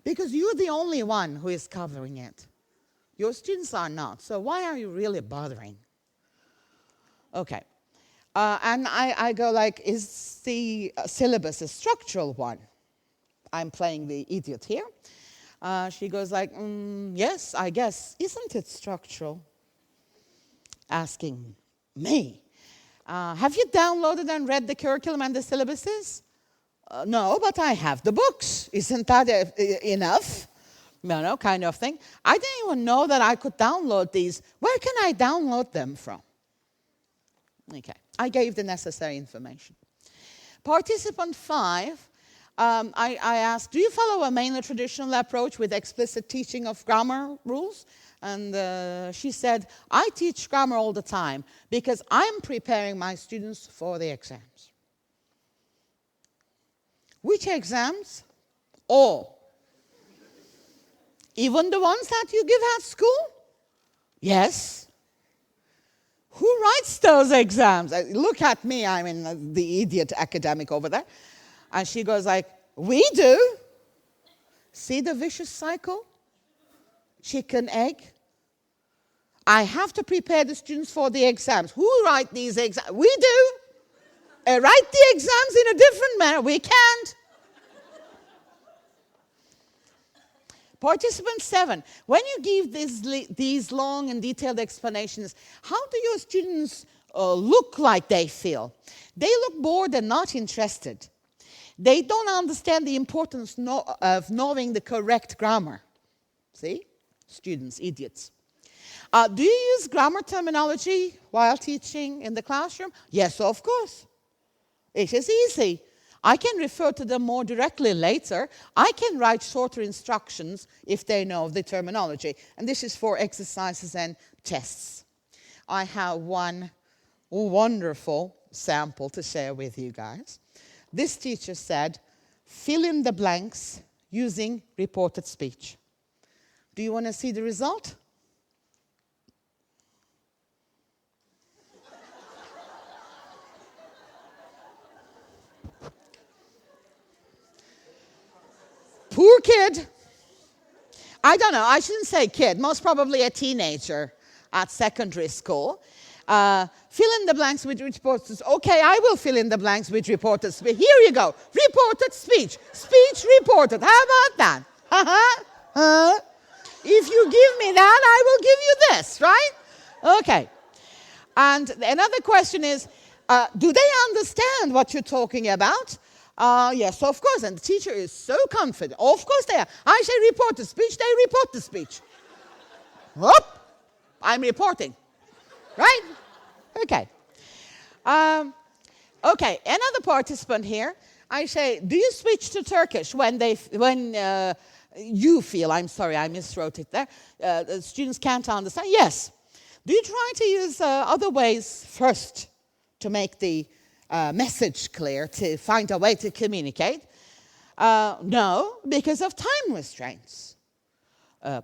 because you're the only one who is covering it. Your students are not. So why are you really bothering? Okay. And I go like, is the syllabus a structural one? I'm playing the idiot here. She goes like, yes, I guess. Isn't it structural? Asking me. Have you downloaded and read the curriculum and the syllabuses? No, but I have the books. Isn't that enough? No, kind of thing. I didn't even know that I could download these. Where can I download them from? Okay, I gave the necessary information. Participant 5, I asked, do you follow a mainly traditional approach with explicit teaching of grammar rules? And she said, I teach grammar all the time because I'm preparing my students for the exams. Which exams? All. Even the ones that you give at school? Yes. Who writes those exams? Look at me, I'm in the idiot academic over there. And she goes like, we do. See the vicious cycle? Chicken, egg. I have to prepare the students for the exams. Who write these exams? We do. Write the exams in a different manner. We can't. Participant 7, when you give these long and detailed explanations, how do your students look like they feel? They look bored and not interested. They don't understand the importance of knowing the correct grammar. See? Students, idiots. Do you use grammar terminology while teaching in the classroom? Yes, of course. It is easy. I can refer to them more directly later. I can write shorter instructions if they know the terminology. And this is for exercises and tests. I have one wonderful sample to share with you guys. This teacher said, fill in the blanks using reported speech. Do you want to see the result? Poor kid. I don't know, I shouldn't say kid, most probably a teenager at secondary school. Fill in the blanks with reported. Okay, I will fill in the blanks with reported speech. Here you go. Reported speech. Speech reported. How about that? If you give me that, I will give you this, right? Okay. And another question is, do they understand what you're talking about? Yes, of course. And the teacher is so confident. Of course they are. I say report the speech, they report the speech. Whoop! I'm reporting. Right? Okay. Okay, another participant here. I say, do you switch to Turkish when you feel, I'm sorry, I miswrote it there, students can't understand? Yes. Do you try to use other ways first to make the message clear, to find a way to communicate? No, because of time restraints.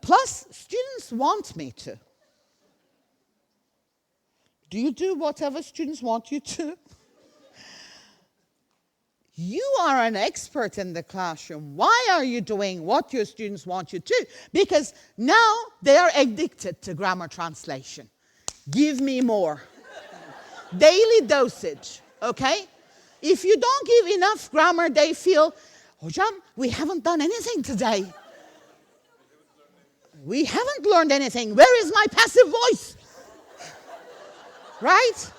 Plus, students want me to. Do you do whatever students want you to? You are an expert in the classroom. Why are you doing what your students want you to? Because now they are addicted to grammar translation. Give me more. Daily dosage, okay? If you don't give enough grammar, they feel, Hocam, we haven't done anything today. We haven't learned anything. Where is my passive voice? Right?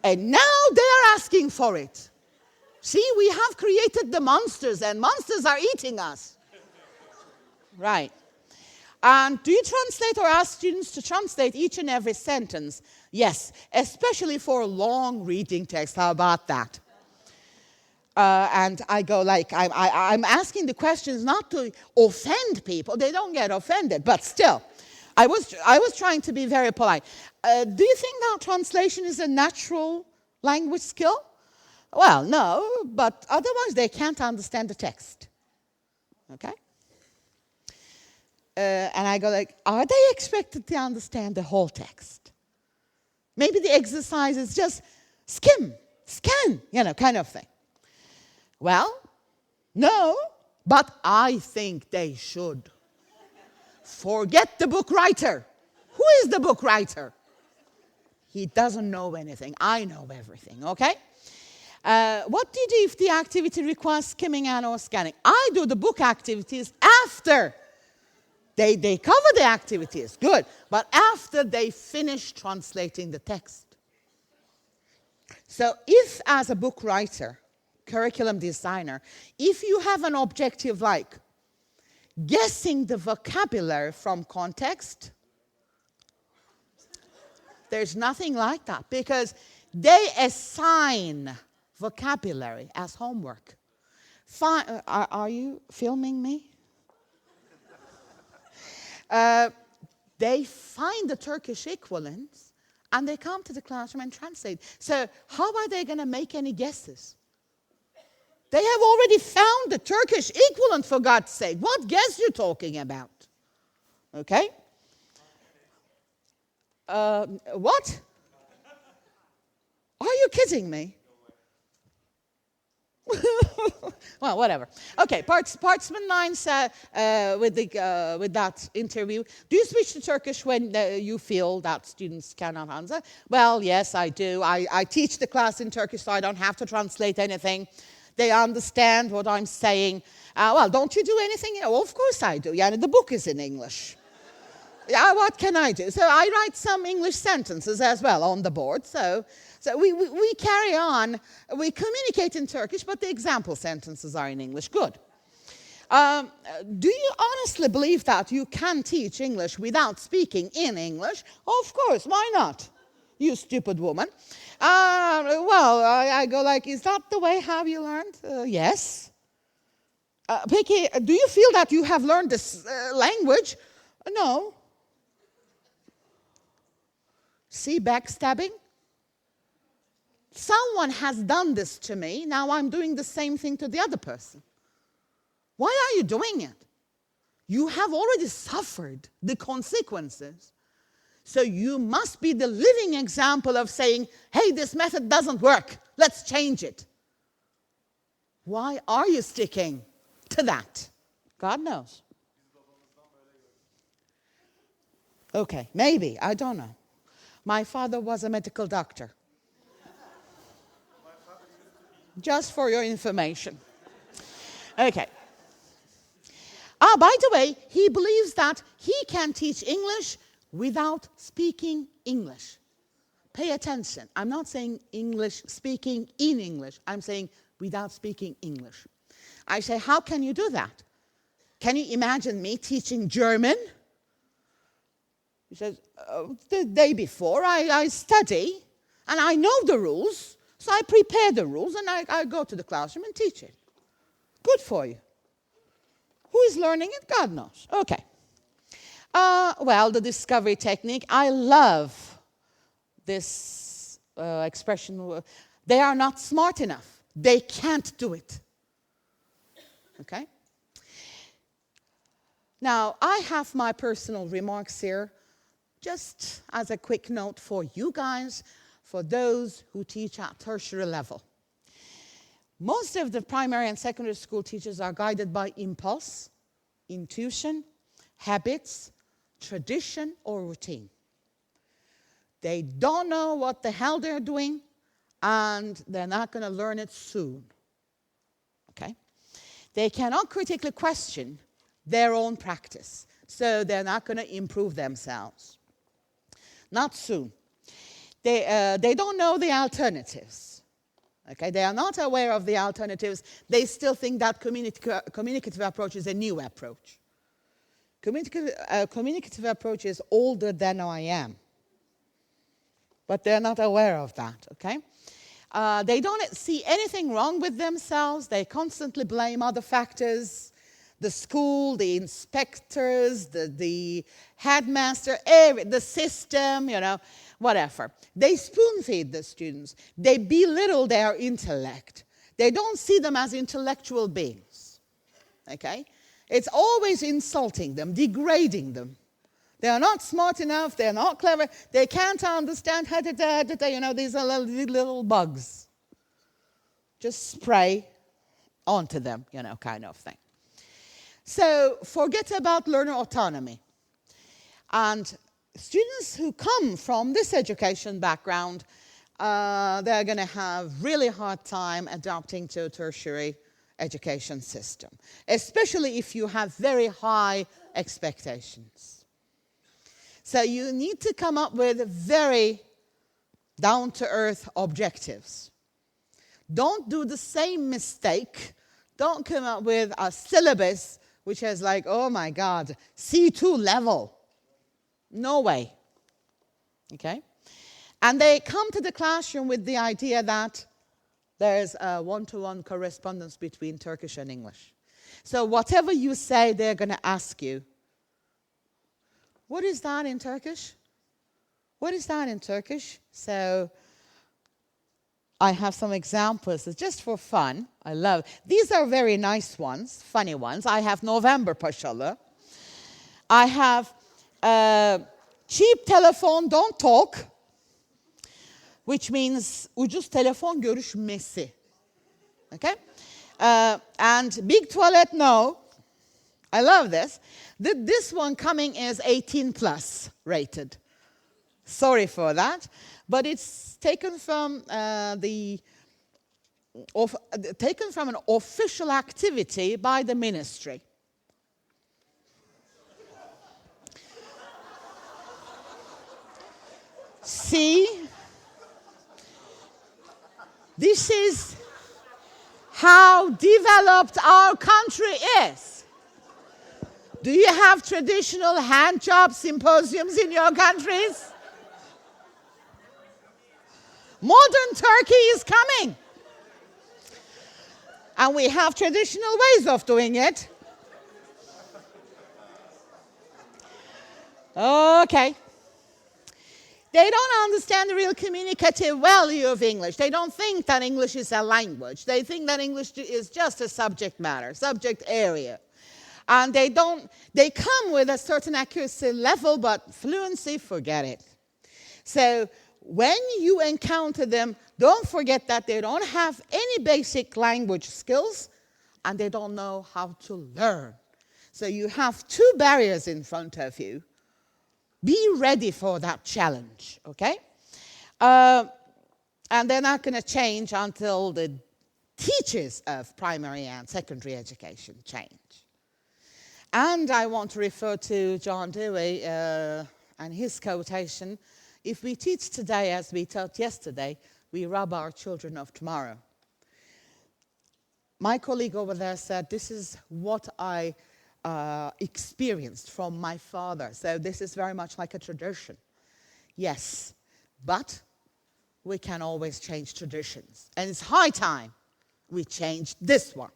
And now they are asking for it. See, we have created the monsters, and monsters are eating us. Right. And do you translate or ask students to translate each and every sentence? Yes, especially for long reading text. How about that? And I go like, I'm asking the questions not to offend people. They don't get offended, but still. I was trying to be very polite. Do you think now translation is a natural language skill? Well, no, but otherwise they can't understand the text. Okay? And I go like, are they expected to understand the whole text? Maybe the exercise is just skim, scan, kind of thing. Well, no, But I think they should. Forget the book writer. Who is the book writer? He doesn't know anything. I know everything, okay? What do you do if the activity requires skimming and or scanning? I do the book activities after. They cover the activities, good. But after they finish translating the text. So if, as a book writer, curriculum designer, if you have an objective like guessing the vocabulary from context, there's nothing like that, because they assign vocabulary as homework. Are you filming me? They find the Turkish equivalents and they come to the classroom and translate. So how are they going to make any guesses? They have already found the Turkish equivalent, for God's sake. What guess you talking about? Okay? What? Are you kidding me? Well, whatever. Okay, participant 9 said with that interview, do you switch to Turkish when you feel that students cannot answer? Well, yes, I do. I teach the class in Turkish, so I don't have to translate anything. They understand what I'm saying. Well, don't you do anything? Well, of course I do. Yeah, the book is in English. Yeah, what can I do? So I write some English sentences as well on the board. So we carry on. We communicate in Turkish, but the example sentences are in English. Good. Do you honestly believe that you can teach English without speaking in English? Of course, why not? You stupid woman. Well, I go like, is that the way how you learned? Yes. Vicky, do you feel that you have learned this language? No. See, backstabbing? Someone has done this to me. Now I'm doing the same thing to the other person. Why are you doing it? You have already suffered the consequences. So you must be the living example of saying, hey, this method doesn't work. Let's change it. Why are you sticking to that? God knows. Okay, maybe. I don't know. My father was a medical doctor. Just for your information. Okay. By the way, he believes that he can teach English without speaking English. Pay attention. I'm not saying English, speaking in English. I'm saying without speaking English. I say, how can you do that? Can you imagine me teaching German? He says, the day before I study and I know the rules, so I prepare the rules and I go to the classroom and teach it. Good for you. Who is learning it? God knows. Okay. Well, the discovery technique, I love this expression. They are not smart enough. They can't do it. Okay? Now, I have my personal remarks here, just as a quick note for you guys, for those who teach at tertiary level. Most of the primary and secondary school teachers are guided by impulse, intuition, habits, tradition, or routine. They don't know what the hell they're doing, and they're not going to learn it soon. Okay? They cannot critically question their own practice, so they're not going to improve themselves. Not soon. They don't know the alternatives. Okay, they are not aware of the alternatives. They still think that communicative approach is a new approach. Communicative approach is older than I am. But they're not aware of that, okay? They don't see anything wrong with themselves. They constantly blame other factors. The school, the inspectors, the headmaster, the system, whatever. They spoon-feed the students. They belittle their intellect. They don't see them as intellectual beings, okay? It's always insulting them, degrading them. They are not smart enough. They're not clever. They can't understand these are little bugs. Just spray onto them, kind of thing. So forget about learner autonomy. And students who come from this education background, they're going to have really hard time adapting to a tertiary education system, especially if you have very high expectations. So you need to come up with very down-to-earth objectives. Don't do the same mistake. Don't come up with a syllabus which is like, oh my God, C2 level. No way. Okay? And they come to the classroom with the idea that there's a one-to-one correspondence between Turkish and English. So whatever you say, they're going to ask you, what is that in Turkish? What is that in Turkish? So I have some examples. It's just for fun. I love. These are very nice ones, funny ones. I have November Paşalı. I have cheap telephone, don't talk, which means ucuz telefon görüşmesi. Okay? And big toilet, no. I love this. This one coming is 18 plus rated. Sorry for that. But it's taken from taken from an official activity by the ministry. See, this is how developed our country is. Do you have traditional hand job symposiums in your countries? Modern Turkey is coming. And we have traditional ways of doing it. Okay. They don't understand the real communicative value of English. They don't think that English is a language. They think that English is just a subject matter, subject area. And they come with a certain accuracy level, but fluency, forget it. So when you encounter them, don't forget that they don't have any basic language skills and they don't know how to learn. So you have two barriers in front of you. Be ready for that challenge, okay? And they're not going to change until the teachers of primary and secondary education change. And I want to refer to John Dewey and his quotation, if we teach today as we taught yesterday, we rob our children of tomorrow. My colleague over there said, this is what I experienced from my father. So this is very much like a tradition. Yes, but we can always change traditions. And it's high time we change this one.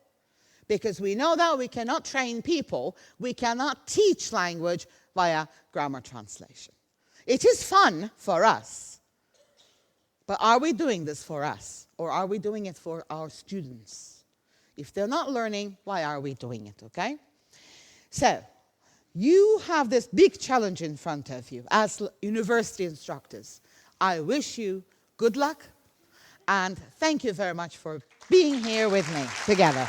Because we know that we cannot train people, we cannot teach language via grammar translation. It is fun for us, but are we doing this for us, or are we doing it for our students? If they're not learning, why are we doing it, okay? So, you have this big challenge in front of you as university instructors. I wish you good luck, and thank you very much for being here with me together.